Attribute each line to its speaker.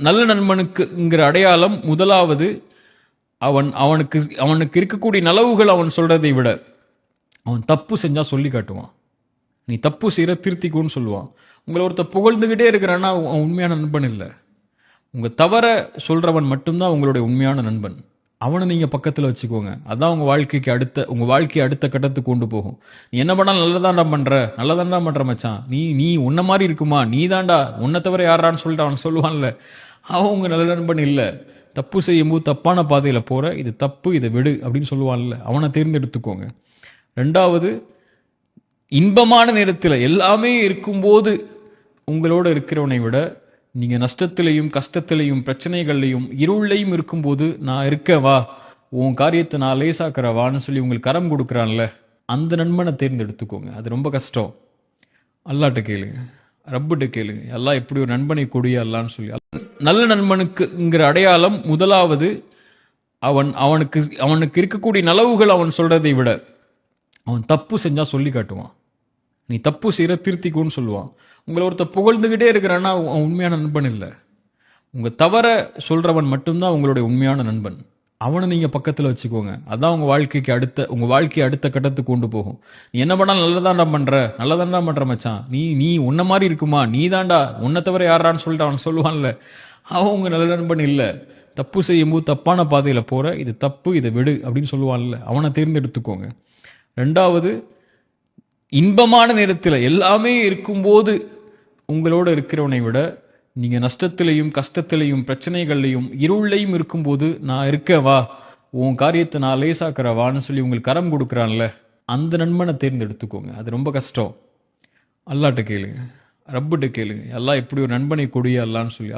Speaker 1: நல்ல நண்பனுக்குங்கிற அடையாளம் முதலாவது அவனுக்கு அவனுக்கு இருக்கக்கூடிய நலவுகள் அவன் சொல்றதை விட அவன் தப்பு செஞ்சா சொல்லி காட்டுவான். நீ தப்பு செய்கிற திருத்திக்குன்னு சொல்லுவான். உங்களை ஒருத்தர் புகழ்ந்துக்கிட்டே இருக்கிறான்னா அவன் உண்மையான நண்பன் இல்லை. உங்கள் தவற சொல்கிறவன் மட்டும்தான் உங்களுடைய உண்மையான நண்பன். அவனை நீங்கள் பக்கத்தில் வச்சுக்கோங்க. அதான் உங்கள் வாழ்க்கையை அடுத்த கட்டத்துக்கு கொண்டு போகும். நீ என்ன பண்ணாலும் நல்லதாண்டா பண்ணுற மச்சான், நீ உன்ன மாதிரி இருக்குமா, நீ தாண்டா, உன்னை தவிர யாரான்னு சொல்லிட்டு அவன் சொல்லுவான்ல, அவன் உங்கள் நல்ல நண்பன் இல்லை. தப்பு செய்யும்போது தப்பான பாதையில் போகிற, இது தப்பு, இதை விடு அப்படின்னு சொல்லுவான்ல, அவனை தேர்ந்தெடுத்துக்கோங்க. ரெண்டாவது, இன்பமான நேரத்தில் எல்லாமே இருக்கும்போது உங்களோடு இருக்கிறவனை விட நீங்கள் நஷ்டத்திலையும் கஷ்டத்திலையும் பிரச்சனைகள்லையும் இருளையும் இருக்கும்போது நான் இருக்கவா, உன் காரியத்தை நான் லேசாக்கிறவான்னு சொல்லி உங்களுக்கு கரம் கொடுக்குறான்ல, அந்த நண்பனை தேர்ந்தெடுத்துக்கோங்க. அது ரொம்ப கஷ்டம். அல்லாட்ட கேளுங்க, ரப்பிட்ட கேளுங்க, எல்லாம் எப்படி ஒரு நண்பனை கொடியா அல்லான்னு சொல்லி. நல்ல நண்பனுக்குங்கிற அடையாளம் முதலாவது அவனுக்கு இருக்கக்கூடிய நலவுகள் அவன் சொல்றதை விட அவன் தப்பு செஞ்சா சொல்லி காட்டுவான். நீ தப்பு செய்கிற திருத்திக்குன்னு சொல்லுவான். உங்களை ஒருத்தர் புகழ்ந்துக்கிட்டே இருக்கிறான்னா அவன் உண்மையான நண்பன் இல்லை. உங்கள் தவற சொல்கிறவன் மட்டும்தான் உங்களுடைய உண்மையான நண்பன். அவனை நீங்கள் பக்கத்தில் வச்சுக்கோங்க. அதான் உங்கள் வாழ்க்கையை அடுத்த கட்டத்துக்கு கொண்டு போகும். நீ என்ன பண்ணாலும் நல்லதாண்டா பண்ணுற மச்சான், நீ உன்ன மாதிரி இருக்குமா, நீ தாண்டா, உன்னை தவிர யாரான்னு சொல்லிட்டு அவன் சொல்லுவான்ல, அவன் உங்கள் நல்ல நண்பன் இல்லை. தப்பு செய்யும்போது தப்பான பாதையில் போகிற, இது தப்பு, இதை விடு அப்படின்னு சொல்லுவான்ல, அவனை தேர்ந்தெடுத்துக்கோங்க. ரெண்டாவது, இன்பமான நேரத்தில் எல்லாமே இருக்கும்போது உங்களோடு இருக்கிறவனை விட நீங்கள் நஷ்டத்திலையும் கஷ்டத்திலையும் பிரச்சனைகள்லையும் இருளையும் இருக்கும்போது நான் இருக்கவா, உன் காரியத்தை நான் லேசாக்கிறவான்னு சொல்லி உங்களுக்கு கரம் கொடுக்குறான்ல, அந்த நண்பனை தேர்ந்தெடுத்துக்கோங்க. அது ரொம்ப கஷ்டம். அல்லாட்ட கேளுங்க, ரப்பிட்ட கேளுங்க, எல்லாம் எப்படி ஒரு நண்பனை கொடியா அல்லான்னு சொல்லி.